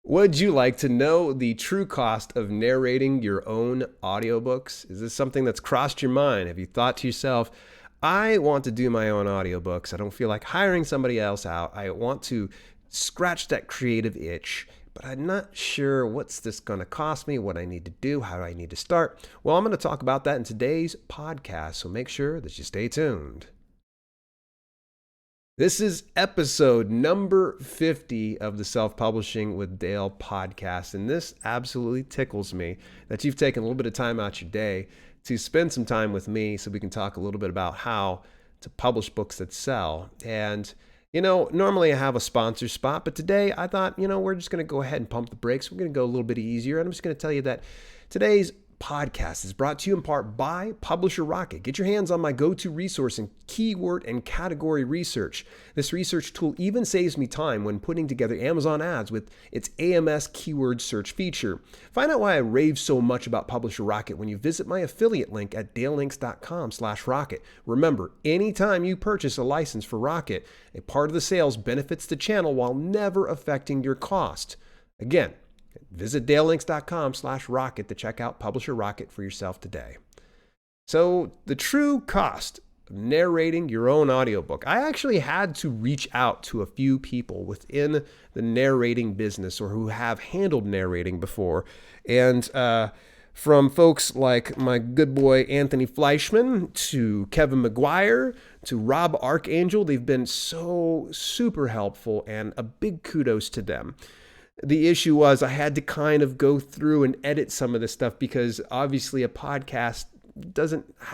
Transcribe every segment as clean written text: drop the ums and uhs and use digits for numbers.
Would you like to know the true cost of narrating your own audiobooks? Is this something that's crossed your mind? Have you thought to yourself, I want to do my own audiobooks. I don't feel like hiring somebody else out. I want to scratch that creative itch, but I'm not sure what's this going to cost me, what I need to do, how do I need to start. Well, I'm going to talk about that in today's podcast, so make sure that you stay tuned. This is episode number 50 of the Self-Publishing with Dale podcast, and this absolutely tickles me that you've taken a little bit of time out your day to spend some time with me so we can talk a little bit about how to publish books that sell. And, normally I have a sponsor spot, but today I thought, we're just going to go ahead and pump the brakes. We're going to go a little bit easier, and I'm just going to tell you that today's podcast is brought to you in part by Publisher Rocket. Get your hands on my go-to resource in keyword and category research. This research tool even saves me time when putting together Amazon ads with its AMS keyword search feature. Find out why I rave so much about Publisher Rocket when you visit my affiliate link at dalelinks.com/rocket. Remember, anytime you purchase a license for Rocket, a part of the sales benefits the channel while never affecting your cost. Again, visit dalelinks.com/rocket to check out Publisher Rocket for yourself today. So the true cost of narrating your own audiobook. I actually had to reach out to a few people within the narrating business or who have handled narrating before. And from folks like my good boy Anthony Fleischman to Kevin McGuire to Rob Archangel, they've been so super helpful, and a big kudos to them. The issue was I had to kind of go through and edit some of this stuff because obviously a podcast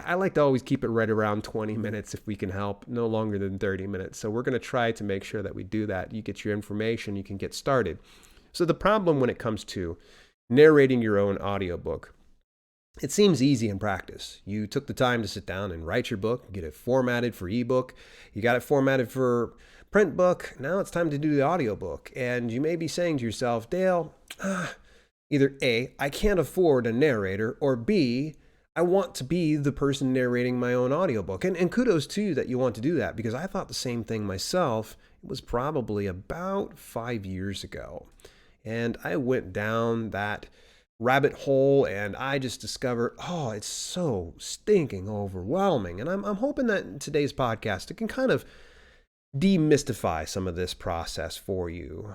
I like to always keep it right around 20 minutes if we can help, no longer than 30 minutes. So we're going to try to make sure that we do that. You get your information, you can get started. So the problem when it comes to narrating your own audiobook, it seems easy in practice. You took the time to sit down and write your book, get it formatted for ebook. You got it formatted for print book. Now it's time to do the audiobook. And you may be saying to yourself, Dale, either A, I can't afford a narrator, or B, I want to be the person narrating my own audiobook. And kudos to you that you want to do that, because I thought the same thing myself. It was probably about 5 years ago. And I went down that rabbit hole and I just discovered, it's so stinking overwhelming. And I'm hoping that in today's podcast, it can kind of demystify some of this process for you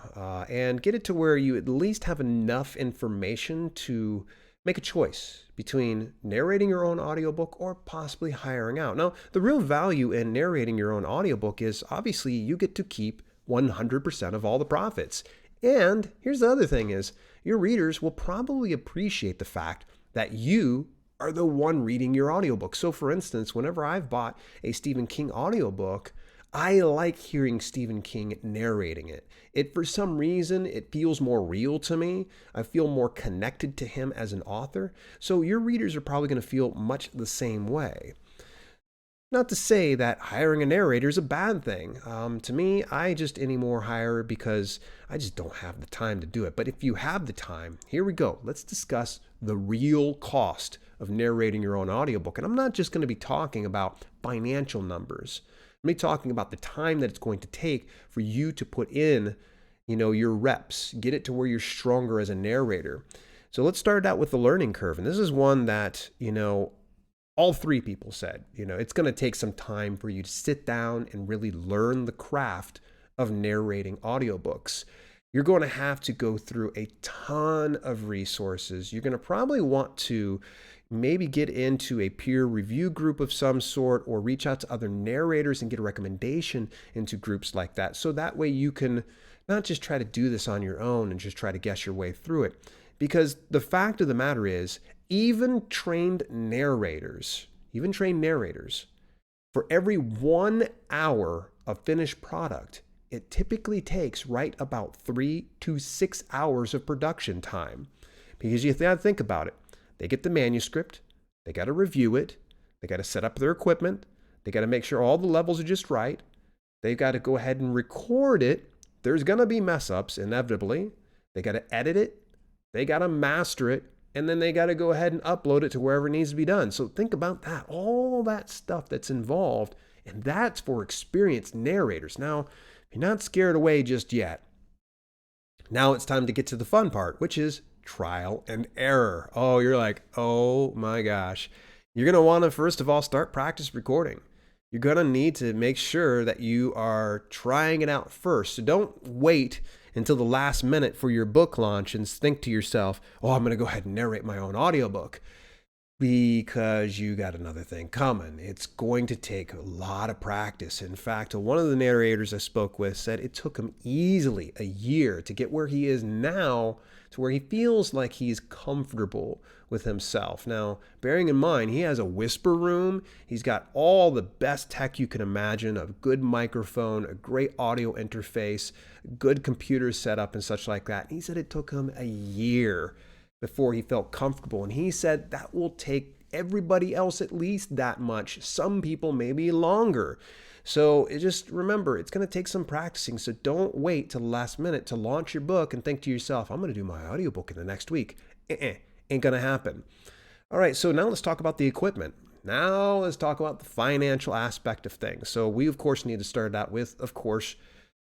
and get it to where you at least have enough information to make a choice between narrating your own audiobook or possibly hiring out. Now, the real value in narrating your own audiobook is obviously you get to keep 100% of all the profits. And here's the other thing is your readers will probably appreciate the fact that you are the one reading your audiobook. So for instance, whenever I've bought a Stephen King audiobook, I like hearing Stephen King narrating it. For some reason, it feels more real to me. I feel more connected to him as an author. So your readers are probably going to feel much the same way. Not to say that hiring a narrator is a bad thing. To me, I just anymore hire because I just don't have the time to do it. But if you have the time, here we go. Let's discuss the real cost of narrating your own audiobook. And I'm not just going to be talking about financial numbers. I'm talking about the time that it's going to take for you to put in, your reps, get it to where you're stronger as a narrator. So let's start out with the learning curve. And this is one that, all three people said, it's going to take some time for you to sit down and really learn the craft of narrating audiobooks. You're going to have to go through a ton of resources. You're going to probably want to maybe get into a peer review group of some sort or reach out to other narrators and get a recommendation into groups like that. So that way you can not just try to do this on your own and just try to guess your way through it. Because the fact of the matter is, even trained narrators, for every 1 hour of finished product, it typically takes right about 3 to 6 hours of production time. Because you have to think about it. They get the manuscript, they got to review it, they got to set up their equipment, they got to make sure all the levels are just right, they've got to go ahead and record it. There's going to be mess ups inevitably. They got to edit it, they got to master it, and then they got to go ahead and upload it to wherever it needs to be done. So think about that, all that stuff that's involved, and that's for experienced narrators. Now, if you're not scared away just yet, Now it's time to get to the fun part, which is trial and error. Oh, you're like, oh my gosh. You're going to want to, first of all, start practice recording. You're going to need to make sure that you are trying it out first. So don't wait until the last minute for your book launch and think to yourself, oh, I'm going to go ahead and narrate my own audiobook, because you got another thing coming. It's going to take a lot of practice. In fact, one of the narrators I spoke with said it took him easily a year to get where he is now, to where he feels like he's comfortable with himself. Now, bearing in mind, he has a whisper room. He's got all the best tech you can imagine, a good microphone, a great audio interface, good computer setup and such like that. And he said it took him a year before he felt comfortable. And he said that will take everybody else at least that much. Some people maybe longer. So just remember, it's going to take some practicing. So don't wait till the last minute to launch your book and think to yourself, I'm going to do my audiobook in the next week. Ain't going to happen. All right, so now let's talk about the equipment. Now let's talk about the financial aspect of things. So we, of course, need to start out with, of course,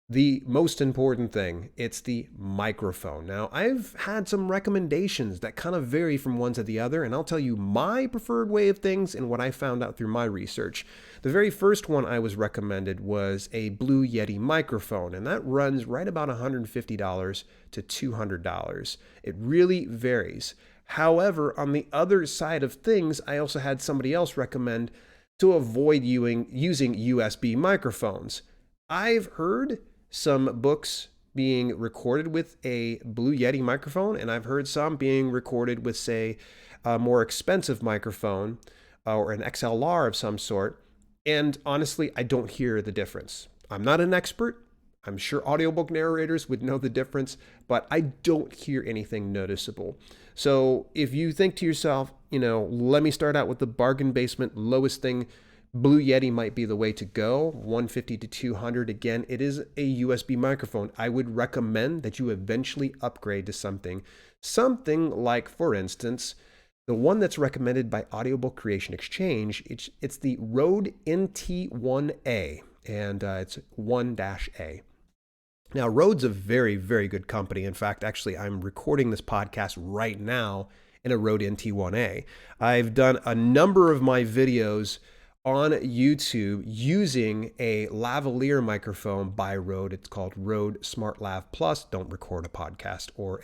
the most important thing. It's the microphone. Now, I've had some recommendations that kind of vary from one to the other, and I'll tell you my preferred way of things and what I found out through my research. The very first one I was recommended was a Blue Yeti microphone, and that runs right about $150 to $200. It really varies. However, on the other side of things, I also had somebody else recommend to avoid using USB microphones. I've heard some books being recorded with a Blue Yeti microphone, and I've heard some being recorded with, say, a more expensive microphone or an XLR of some sort. And honestly, I don't hear the difference. I'm not an expert. I'm sure audiobook narrators would know the difference, but I don't hear anything noticeable. So if you think to yourself, let me start out with the bargain basement lowest thing, Blue Yeti might be the way to go, 150 to 200. Again, it is a USB microphone. I would recommend that you eventually upgrade to something like, for instance, the one that's recommended by Audiobook Creation Exchange. It's the Rode NT1A, and it's 1-A. Now, Rode's a very, very good company. In fact, actually, I'm recording this podcast right now in a Rode NT1A. I've done a number of my videos on YouTube using a lavalier microphone by Rode. It's called Rode SmartLav Plus. Don't record a podcast or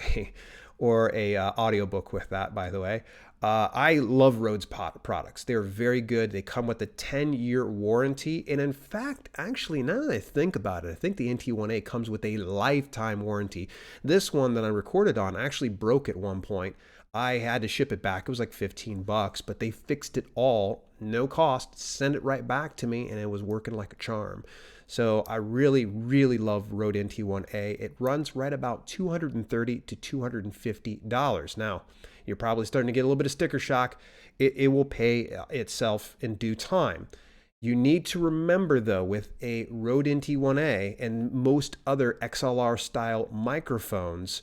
a audiobook with that, by the way. I love Rode's products. They're very good. They come with a 10-year warranty. And in fact, actually, now that I think about it, I think the NT1A comes with a lifetime warranty. This one that I recorded on actually broke at one point. I had to ship it back. It was like $15, but they fixed it all, no cost, send it right back to me, and it was working like a charm. So I really, really love Rode NT1A. It runs right about $230 to $250. Now, you're probably starting to get a little bit of sticker shock. It will pay itself in due time. You need to remember, though, with a Rode NT1A and most other XLR style microphones,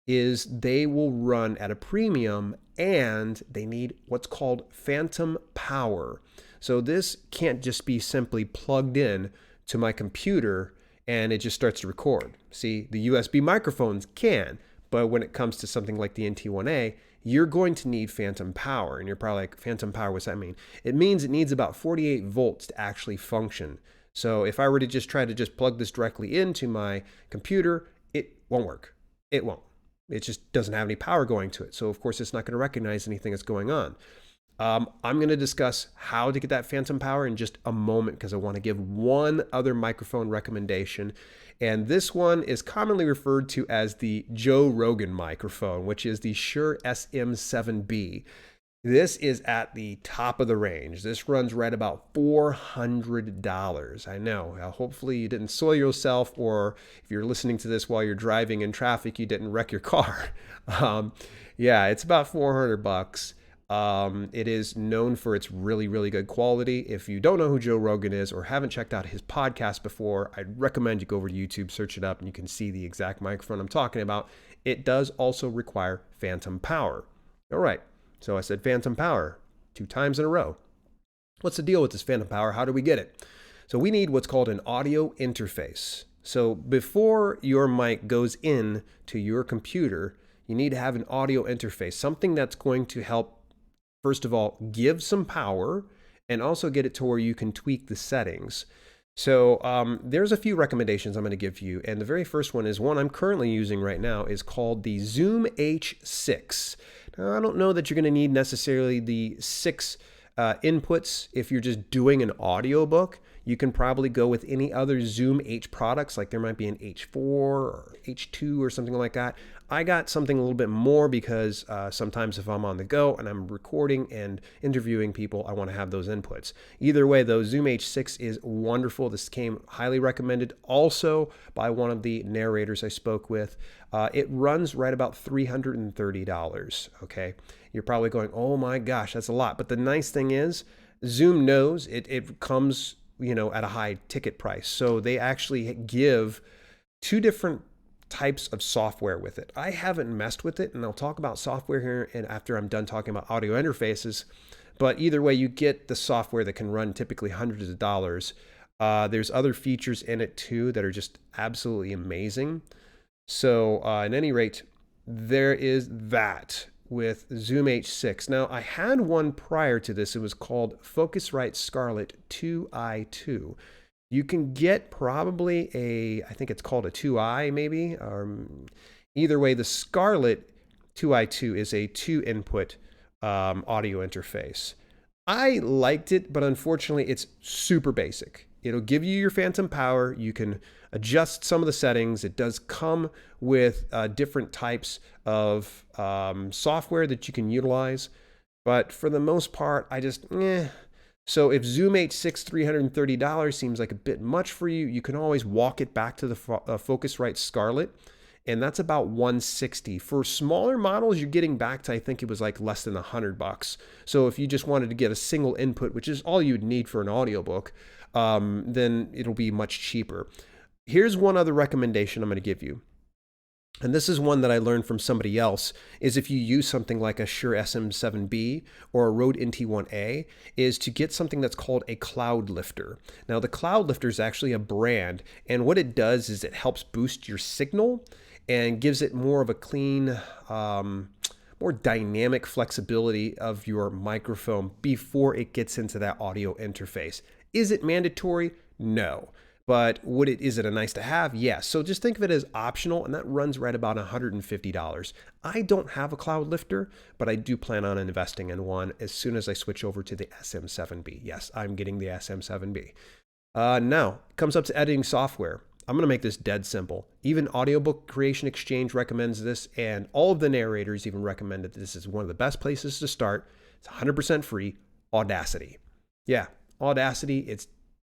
is they will run at a premium and they need what's called phantom power. So this can't just be simply plugged in to my computer and it just starts to record. See, the USB microphones can, but when it comes to something like the NT1A, you're going to need phantom power. And you're probably like, phantom power, what's that mean? It means it needs about 48 volts to actually function. So if I were to try to plug this directly into my computer, it won't work. It won't. It just doesn't have any power going to it. So of course, it's not going to recognize anything that's going on. I'm going to discuss how to get that phantom power in just a moment, because I want to give one other microphone recommendation. And this one is commonly referred to as the Joe Rogan microphone, which is the Shure SM7B. This is at the top of the range. This runs right about $400. I know. Hopefully you didn't soil yourself, or if you're listening to this while you're driving in traffic, you didn't wreck your car. Yeah, it's about $400. It is known for its really, really good quality. If you don't know who Joe Rogan is or haven't checked out his podcast before, I'd recommend you go over to YouTube, search it up, and you can see the exact microphone I'm talking about. It does also require phantom power. All right. So I said phantom power 2 times in a row. What's the deal with this phantom power? How do we get it? So we need what's called an audio interface. So before your mic goes in to your computer, you need to have an audio interface, something that's going to help, first of all, give some power and also get it to where you can tweak the settings. So there's a few recommendations I'm going to give you. And the very first one is one I'm currently using right now, is called the Zoom H6. Now, I don't know that you're going to need necessarily the 6 inputs if you're just doing an audiobook. You can probably go with any other Zoom H products, like there might be an H4 or H2 or something like that. I got something a little bit more because sometimes if I'm on the go and I'm recording and interviewing people, I want to have those inputs. Either way, though, Zoom H6 is wonderful. This came highly recommended also by one of the narrators I spoke with. It runs right about $330, okay? You're probably going, oh my gosh, that's a lot. But the nice thing is, Zoom knows it comes, at a high ticket price. So they actually give 2 different types of software with it. I haven't messed with it, and I'll talk about software here and after I'm done talking about audio interfaces. But either way, you get the software that can run typically hundreds of dollars. There's other features in it too that are just absolutely amazing. So at any rate, there is that with Zoom H6. Now, I had one prior to this. It was called Focusrite Scarlett 2i2. You can get probably I think it's called a 2i maybe. Either way, the Scarlett 2i2 is a 2-input audio interface. I liked it, but unfortunately, it's super basic. It'll give you your phantom power. You can adjust some of the settings. It does come with different types of software that you can utilize. But for the most part, I just, So if Zoom H6 $330 seems like a bit much for you, you can always walk it back to the Focusrite Scarlett. And that's about $160. For smaller models, you're getting back to, I think it was like less than $100. So if you just wanted to get a single input, which is all you'd need for an audiobook, then it'll be much cheaper. Here's one other recommendation I'm going to give you. And this is one that I learned from somebody else, is if you use something like a Shure SM7B or a Rode NT1A, is to get something that's called a cloud lifter. Now, the cloud lifter is actually a brand, and what it does is it helps boost your signal and gives it more of a clean, more dynamic flexibility of your microphone before it gets into that audio interface. Is it mandatory? No. But is it a nice to have? Yes. So just think of it as optional, and that runs right about $150. I don't have a cloud lifter, but I do plan on investing in one as soon as I switch over to the SM7B. Yes, I'm getting the SM7B. Now, it comes up to editing software. I'm going to make this dead simple. Even Audiobook Creation Exchange recommends this, and all of the narrators even recommend that this is one of the best places to start. It's 100% free. Audacity. Yeah, Audacity,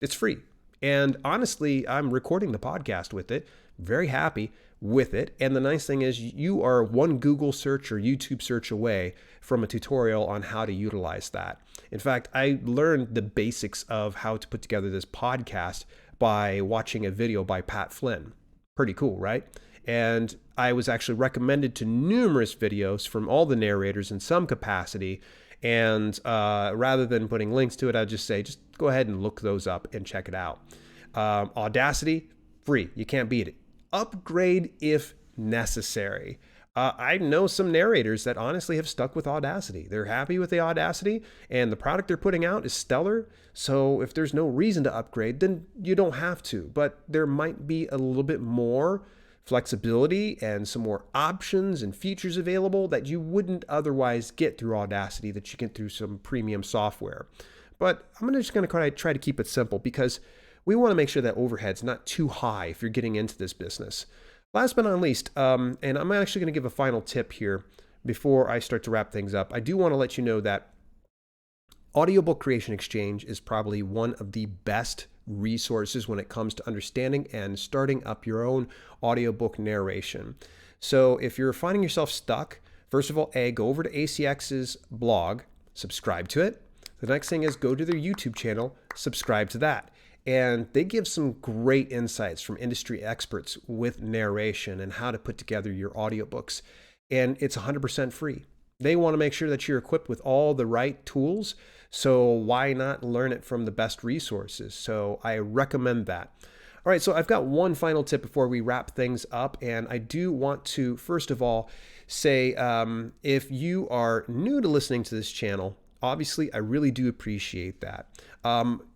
it's free. And honestly, I'm recording the podcast with it. Very happy with it. And the nice thing is you are one Google search or YouTube search away from a tutorial on how to utilize that. In fact, I learned the basics of how to put together this podcast by watching a video by Pat Flynn. Pretty cool, right? And I was actually recommended to numerous videos from all the narrators in some capacity. And rather than putting links to it, I'd just say, just go ahead and look those up and check it out. Audacity, free. You can't beat it. Upgrade if necessary. I know some narrators that honestly have stuck with Audacity. They're happy with the Audacity, and the product they're putting out is stellar. So if there's no reason to upgrade, then you don't have to. But there might be a little bit more flexibility and some more options and features available that you wouldn't otherwise get through Audacity that you get through some premium software. But I'm just going to try to keep it simple because we want to make sure that overhead's not too high if you're getting into this business. Last but not least, and I'm actually going to give a final tip here before I start to wrap things up. I do want to let you know that Audiobook Creation Exchange is probably one of the best resources when it comes to understanding and starting up your own audiobook narration. So if you're finding yourself stuck, first of all, go over to ACX's blog, subscribe to it. The next thing is go to their YouTube channel, subscribe to that. And they give some great insights from industry experts with narration and how to put together your audiobooks. And it's 100% free. They want to make sure that you're equipped with all the right tools. So why not learn it from the best resources? So I recommend that. All right, so I've got one final tip before we wrap things up, and I do want to, first of all, say if you are new to listening to this channel, obviously I really do appreciate that.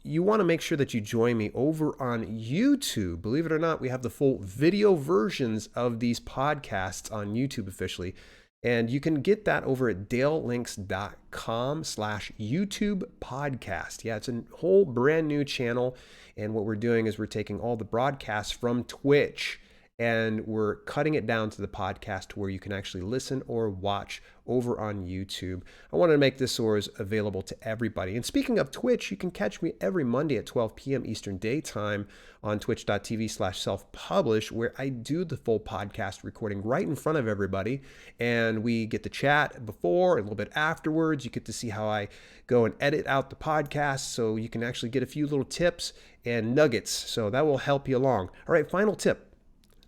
You want to make sure that you join me over on YouTube. Believe it or not, we have the full video versions of these podcasts on YouTube officially. And you can get that over at dalelinks.com/YouTube podcast. Yeah, it's a whole brand new channel. And what we're doing is we're taking all the broadcasts from Twitch and we're cutting it down to the podcast where you can actually listen or watch over on YouTube. I wanted to make this source available to everybody. And speaking of Twitch, you can catch me every Monday at 12 p.m. Eastern Daytime on twitch.tv/self-publish, where I do the full podcast recording right in front of everybody. And we get to chat before and a little bit afterwards. You get to see how I go and edit out the podcast, so you can actually get a few little tips and nuggets. So that will help you along. All right, final tip.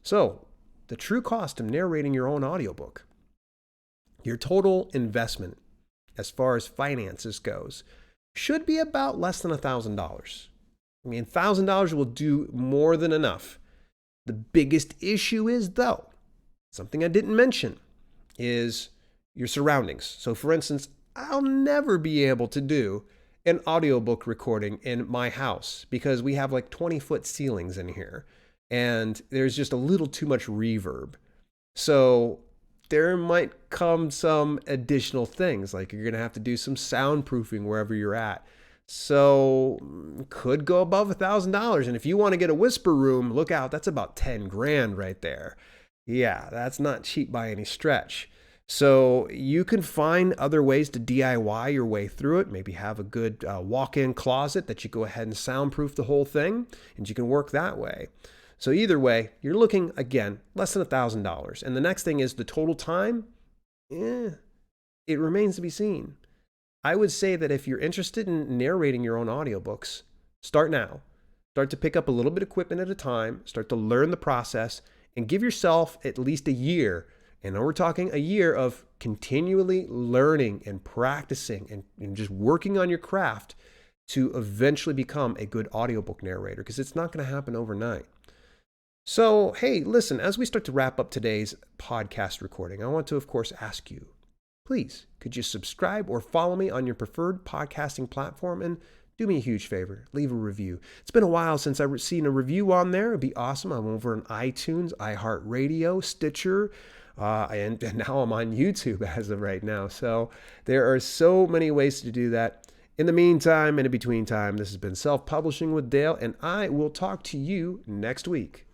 So, the true cost of narrating your own audiobook. Your total investment, as far as finances goes, should be about less than $1,000. I mean, $1,000 will do more than enough. The biggest issue is, though, something I didn't mention, is your surroundings. So, for instance, I'll never be able to do an audiobook recording in my house because we have like 20-foot ceilings in here. And there's just a little too much reverb. So there might come some additional things, like you're going to have to do some soundproofing wherever you're at. So could go above $1,000. And if you want to get a whisper room, look out, that's about 10 grand right there. Yeah, that's not cheap by any stretch. So you can find other ways to DIY your way through it. Maybe have a good walk-in closet that you go ahead and soundproof the whole thing, and you can work that way. So either way, you're looking, again, less than $1,000. And the next thing is the total time. It remains to be seen. I would say that if you're interested in narrating your own audiobooks, start now. Start to pick up a little bit of equipment at a time. Start to learn the process and give yourself at least a year. And we're talking a year of continually learning and practicing and just working on your craft to eventually become a good audiobook narrator, because it's not going to happen overnight. So, hey, listen, as we start to wrap up today's podcast recording, I want to, of course, ask you, please, could you subscribe or follow me on your preferred podcasting platform? And do me a huge favor, leave a review. It's been a while since I've seen a review on there. It'd be awesome. I'm over on iTunes, iHeartRadio, Stitcher, and now I'm on YouTube as of right now. So there are so many ways to do that. In the meantime, and in between time, this has been Self-Publishing with Dale, and I will talk to you next week.